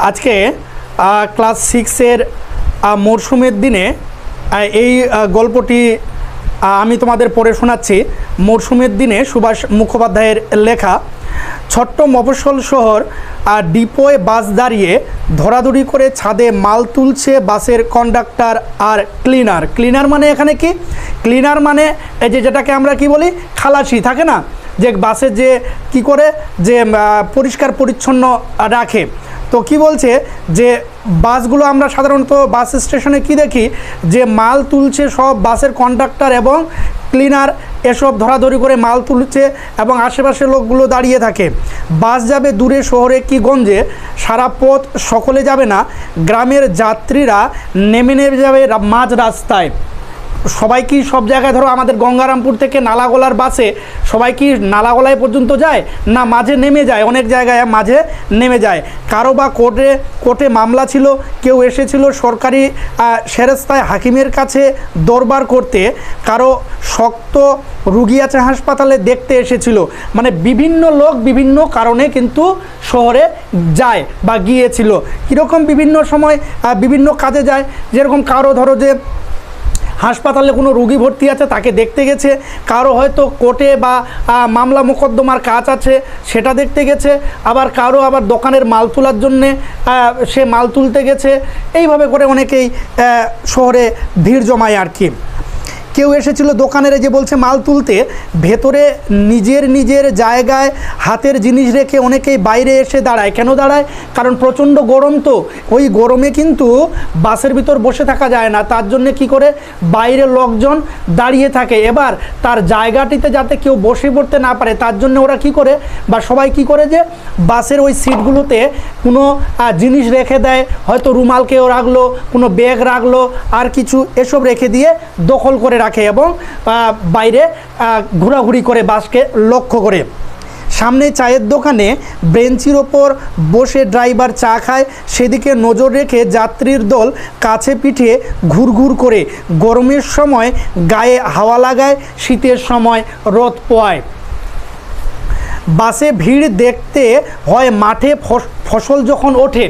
আজকে ক্লাস 6-এর মরশুমের দিনে এই গল্পটি আমি তোমাদের পড়ে শোনাচ্ছি। মরশুমের দিনে সুভাষ মুখোপাধ্যায়ের লেখা। ছোট্ট মফস্বল শহর ডিপোয় বাস দাঁড়িয়ে ধরাধরি করে ছাদে মাল তুলছে বাসের কন্ডাক্টর আর ক্লিনার। ক্লিনার মানে এখানে কি? ক্লিনার মানে এই যেটাকে আমরা কি বলি, খালাসি থাকে না, যে বাসে যে কি করে যে পরিষ্কার পরিচ্ছন্ন রাখে। তো কি বলছে যে বাসগুলো আমরা সাধারণত বাস স্টেশনে কি দেখি, যে মাল তুলছে সব বাসের কন্ডাক্টর এবং ক্লিনার এসব ধরাধরি করে মাল তুলছে এবং আশেপাশে লোকগুলো দাঁড়িয়ে থাকে। বাস যাবে দূরে শহরে কি গঞ্জে, সারা পথ সকলে যাবে না, গ্রামের যাত্রীরা নেমে যাবে মাঝ রাস্তায়। সবাই কি সব জায়গায়, ধরো আমাদের গঙ্গারামপুর থেকে নালাগোলার বাসে সবাই কি নালাগোলায় পর্যন্ত যায় না, মাঝে নেমে যায়, অনেক জায়গায় মাঝে নেমে যায়। কারো বা কোর্টে মামলা ছিল, কেউ এসেছিল সরকারি সেরেস্তায় হাকিমের কাছে দরবার করতে, কারো শক্ত রুগী আছে হাসপাতালে দেখতে এসেছিল। মানে বিভিন্ন লোক বিভিন্ন কারণে কিন্তু শহরে যায় বা গিয়েছিল। কীরকম বিভিন্ন সময় বিভিন্ন কাজে যায়, যেরকম কারো ধরো যে হাসপাতালে কোনো রুগী ভর্তি আছে তাকে দেখতে গেছে, কারো হয়তো কোর্টে বা মামলা মোকদ্দমার কাজ আছে সেটা দেখতে গেছে, আবার কারো আবার দোকানের মাল তোলার জন্যে সে মাল তুলতে গেছে। এইভাবে করে অনেকেই শহরে ভিড় জমায় আর কি। কেউ এসেছিল দোকানের যে বলছে মাল তুলতে, ভেতরে নিজের জায়গায় হাতের জিনিস রেখে অনেকেই বাইরে এসে দাঁড়ায়। কেন দাঁড়ায়? কারণ প্রচণ্ড গরম, তো ওই গরমে কিন্তু বাসের ভিতর বসে থাকা যায় না, তার জন্য কি করে বাইরে লোকজন দাঁড়িয়ে থাকে। এবার তার জায়গাটিতে যাতে কেউ বসে পড়তে না পারে তার জন্য ওরা কি করে বা সবাই কি করে যে বাসের ওই সিটগুলোতে কোনো জিনিস রেখে দেয়, হয়তো রুমাল কেউ রাখলো, কোনো ব্যাগ রাখলো, আর কিছু এসব রেখে দিয়ে দখল করে রাখে এবং বাইরে ঘোরাঘুরি করে বাসকে লক্ষ্য করে। সামনে চায়ের দোকানে বেঞ্চির ওপর বসে ড্রাইভার চা খায়, সেদিকে নজর রেখে যাত্রীর দল কাছে পিঠে ঘুরঘুর করে। গরমের সময় গায়ে হাওয়া লাগায়, শীতের সময় রোদ পোয়ায়। বাসে ভিড় দেখতে হয় মাঠে, ফসল যখন ওঠে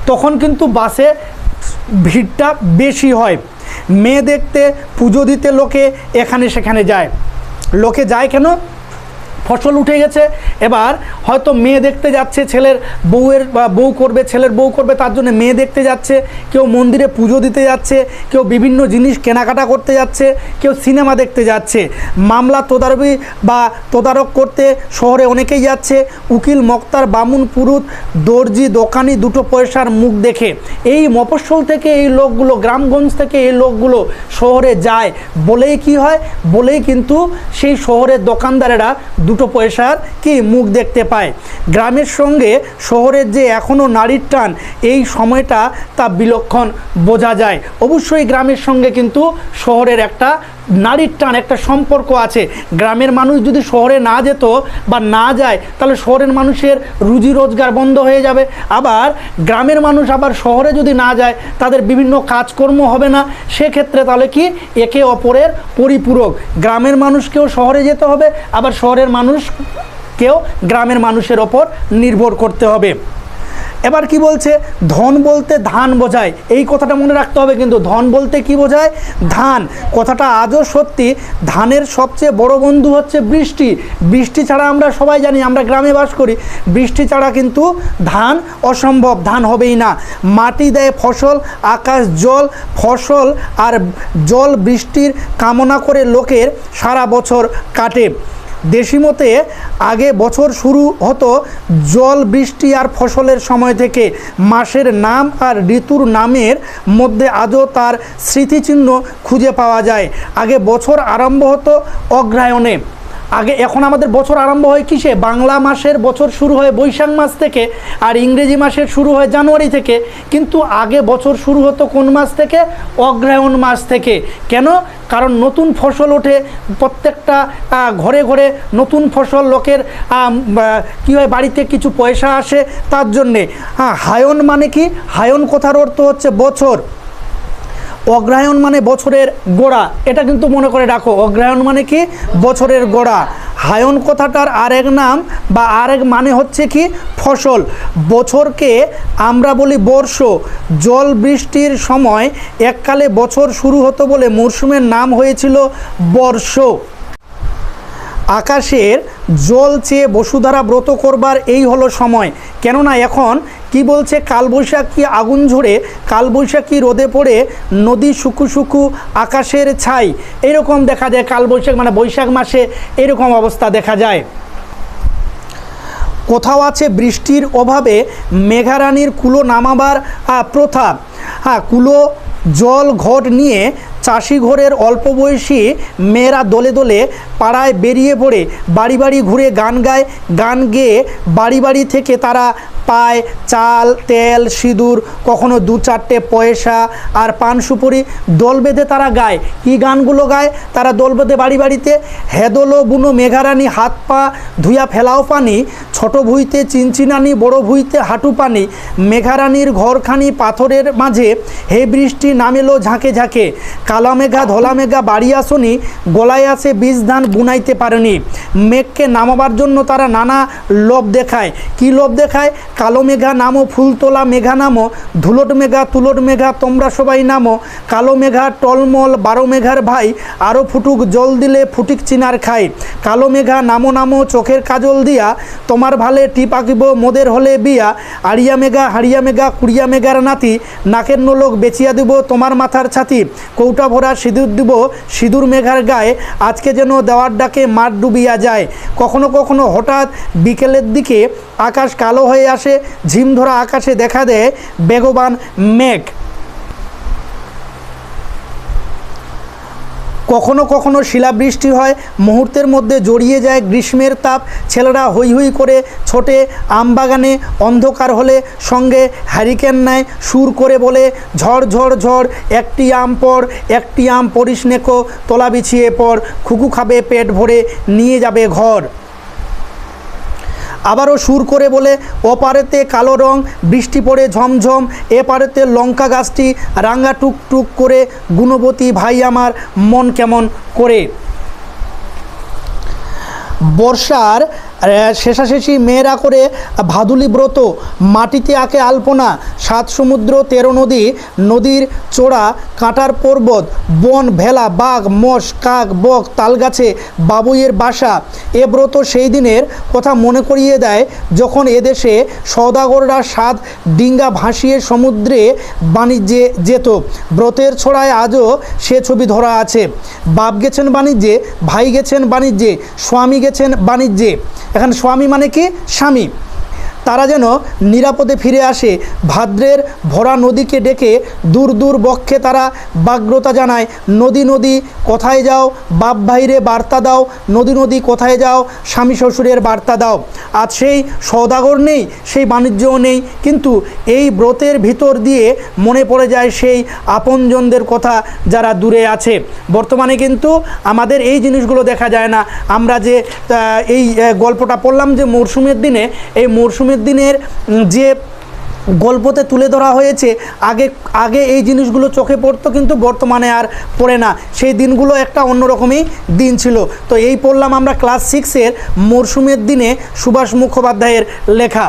তখন কিন্তু বাসে ভিড়টা বেশি হয়। মেয়ে দেখতে, পুজো দিতে লোকে এখানে সেখানে যায়। লোকে যায় কেন? ফসল উঠে গেছে, এবার হয়তো মেয়ে দেখতে যাচ্ছে, ছেলের বউ করবে, ছেলের বউ করবে, তার জন্য মেয়ে দেখতে যাচ্ছে, কেউ মন্দিরে পুজো দিতে যাচ্ছে, কেউ বিভিন্ন জিনিস কেনাকাটা করতে যাচ্ছে, কেউ সিনেমা দেখতে যাচ্ছে। মামলা তদারক করতে শহরে অনেকেই যাচ্ছে। উকিল, মক্তার, বামুন, পুরুত, দর্জি, দোকানি দুটো পয়সার মুখ দেখে। এই মফস্বল থেকে এই লোকগুলো, গ্রামগঞ্জ থেকে এই লোকগুলো শহরে যায় বলেই কি হয়, বলেই কিন্তু সেই শহরের দোকানদারেরা দুটো পয়সার কি মুখ দেখতে পায়। গ্রামের সঙ্গে শহরের যে এখনও নারীর টান, এই সময়টা তা বিলক্ষণ বোঝা যায়। অবশ্যই গ্রামের সঙ্গে কিন্তু শহরের একটা নারীর টান, একটা সম্পর্ক আছে। গ্রামের মানুষ যদি শহরে না যেত বা না যায় তাহলে শহরের মানুষের রুজি রোজগার বন্ধ হয়ে যাবে। আবার গ্রামের মানুষ আবার শহরে যদি না যায় তাদের বিভিন্ন কাজকর্ম হবে না। সেক্ষেত্রে তাহলে কি একে অপরের পরিপূরক। গ্রামের মানুষকেও শহরে যেতে হবে, আবার শহরের মানুষকেও গ্রামের মানুষের ওপর নির্ভর করতে হবে। এবার কি বলছে, ধন বলতে ধান বোঝায়। এই কথাটা মনে রাখতে হবে কিন্তু, ধন বলতে কি বোঝায়? ধান। কথাটা আজও সত্যি। ধানের সবচেয়ে বড় বন্ধু হচ্ছে বৃষ্টি। বৃষ্টি ছাড়া আমরা সবাই জানি, আমরা গ্রামে বাস করি, বৃষ্টি ছাড়া কিন্তু ধান অসম্ভব, ধান হবেই না। মাটি দেয় ফসল, আকাশ জল, ফসল আর জল বৃষ্টির কামনা করে লোকের সারা বছর কাটে। দেশি মতে আগে বছর শুরু হতো জল, বৃষ্টি আর ফসলের সময় থেকে। মাসের নাম আর ঋতুর নামের মধ্যে আজও তার স্মৃতিচিহ্ন খুঁজে পাওয়া যায়। আগে বছর আরম্ভ হতো অগ্রহায়ণে। এখন আমাদের বছর আরম্ভ হয় কিসে? বাংলা মাসের বছর শুরু হয় বৈশাখ মাস থেকে, আর ইংরেজি মাসের শুরু হয় জানুয়ারি থেকে। কিন্তু আগে বছর শুরু হতো কোন মাস থেকে? অগ্রহায়ণ মাস থেকে। কেন? কারণ নতুন ফসল ওঠে, প্রত্যেকটা ঘরে ঘরে নতুন ফসল, লোকের কী হয়, বাড়িতে কিছু পয়সা আসে তার জন্যে। হায়ন মানে কি? হায়ন কথার অর্থ হচ্ছে বছর। অগ্রহায়ণ মানে বছরের গোড়া, এটা কিন্তু মনে করে রাখো। অগ্রহায়ণ মানে কি? বছরের গোড়া। হায়ন কথাটার আরেক নাম বা আরেক মানে হচ্ছে কি ফসল। বছরকে আমরা বলি বর্ষ। জল বৃষ্টির সময় এককালে বছর শুরু হতো বলে মরশুমের নাম হয়েছিল বর্ষ। আকাশের জল চেয়ে বসুধারা ব্রত করবার এই হলো সময়। কেননা এখন কি বলছে, কালবৈশাখী আগুন ঝরে, কালবৈশাখী রোদে পড়ে নদী শুকু শুকু আকাশের ছাই, এরকম দেখা যায়। কালবৈশাখ মানে বৈশাখ মাসে এরকম অবস্থা দেখা যায়। কোথাও আছে বৃষ্টির অভাবে মেঘারানীর কুলো নামাবার প্রথা। কুলো জল ঘট নিয়ে চাষি ঘরের অল্প বয়সী মেয়েরা দলে দলে পাড়ায় বেরিয়ে পড়ে বাড়ি বাড়ি ঘুরে গান গায়। গান গেয়ে বাড়ি বাড়ি থেকে তারা পায় চাল, তেল, সিঁদুর, কখনো 2-4টে পয়সা আর পান সুপুরি। দল বেঁধে তারা গায়। কি গানগুলো গায় তারা দল বেঁধে বাড়ি বাড়িতে? হেদলো বুনো মেঘারানী, হাত পা ধুইয়া ফেলাও পানি, ছোট ভুইতে চিনচিনানি, বড় ভুইতে হাঁটু পানি, মেঘারানীর ঘরখানি পাথরের মাঝে, হে বৃষ্টি নামেলো ঝাঁকে ঝাঁকে, কালা মেঘা ধলা মেঘা বাড়ি আসনি, গলায় আসে বীজ ধান বুনাইতে পারেনি। মেঘকে নামাবার জন্য তারা নানা লোভ দেখায়। কি লোভ দেখায়? কালো মেঘা নামো, ফুল তোলা মেঘা নামো, ধুলট মেঘা তুলট মেঘা তোমরা সবাই নামো, কালো মেঘা টলমল 12 মেঘার ভাই, আরও ফুটুক জল দিলে ফুটিক চিনার খাই, কালো মেঘা নামো নামো চোখের কাজল দিয়া, তোমার ভালে টিপ আঁকিব মোদের হলে বিয়া, আড়িয়া মেঘা হাড়িয়া মেঘা কুড়িয়া মেঘার নাতি, নাকের নোলক বেচিয়া দিব তোমার মাথার ছাতি, কৌটা ভরা সিঁদুর দিব সিঁদুর মেঘার গায়ে, আজকে যেন দেওয়ার ডাকে মাঠ ডুবিয়া যায়। কখনো কখনো হঠাৎ বিকেলের দিকে আকাশ কালো হয়ে আসে, ঝিম ধরা আকাশে দেখা দেয় বেগবান মেঘ। কখনো কখনো শিলাবৃষ্টি হয়, মুহূর্তের মধ্যে জড়িয়ে যায় গ্রীষ্মের তাপ। ছেলেরা হৈ হৈ করে ছোটে আমবাগানে, অন্ধকার হলে সঙ্গে হ্যারিকেন নেয়, সুর করে বলে ঝড় ঝড় ঝড়, একটি আম পড়, একটি আম পড়িস নেকো, তলা বিছিয়ে পড়, খুকু খাবে পেট ভরে, নিয়ে যাবে ঘর। আবারও সুর করে বলে ওপারেতে কালো রং, বৃষ্টি পড়ে ঝমঝম, এপারেতে লঙ্কা গাছটি রাঙা টুকটুক করে, গুণবতী ভাই আমার মন কেমন করে। বর্ষার শেষাশেষি মেয়েরা করে ভাদুলি ব্রত, মাটিতে আঁকে আলপনা, 7 সমুদ্র 13 নদী, নদীর চোড়া কাঁটার পর্বত, বন ভেলা বাঘ মোষ কাক বক তালগাছে বাবুইয়ের বাসা। এ ব্রত সেই দিনের কথা মনে করিয়ে দেয় যখন এদেশে সওদাগররা 7 ডিঙ্গা ভাসিয়ে সমুদ্রে বাণিজ্যে যেত। ব্রতের ছড়ায় আজও সে ছবি ধরা আছে। বাপ গেছেন বাণিজ্যে, ভাই গেছেন বাণিজ্যে, স্বামী গেছেন বাণিজ্যে। এখন স্বামী মানে কি? স্বামী। তারা যেন নিরাপদে ফিরে আসে। ভাদ্রের ভরা নদীকে ডেকে দূর দূর বক্ষে তারা বাগ্রতা জানায়, নদী নদী কোথায় যাও, বাপ ভাইরে বার্তা দাও, নদী নদী কোথায় যাও, স্বামী শ্বশুরের বার্তা দাও। আজ সেই সওদাগর নেই, সেই বাণিজ্যও নেই, কিন্তু এই ব্রতের ভিতর দিয়ে মনে পড়ে যায় সেই আপনজনদের কথা যারা দূরে আছে। বর্তমানে কিন্তু আমাদের এই জিনিসগুলো দেখা যায় না। আমরা যে এই গল্পটা পড়লাম যে মরশুমের দিনে, এই মরশুমের দিনের যে গল্পতে তুলে ধরা হয়েছে, আগে এই জিনিসগুলো চোখে পড়তো, কিন্তু বর্তমানে আর পড়ে না। সেই দিনগুলো একটা অন্যরকমই দিন ছিল। তো এই পড়লাম আমরা ক্লাস 6-এর মরশুমের দিনে সুভাষ মুখোপাধ্যায়ের লেখা।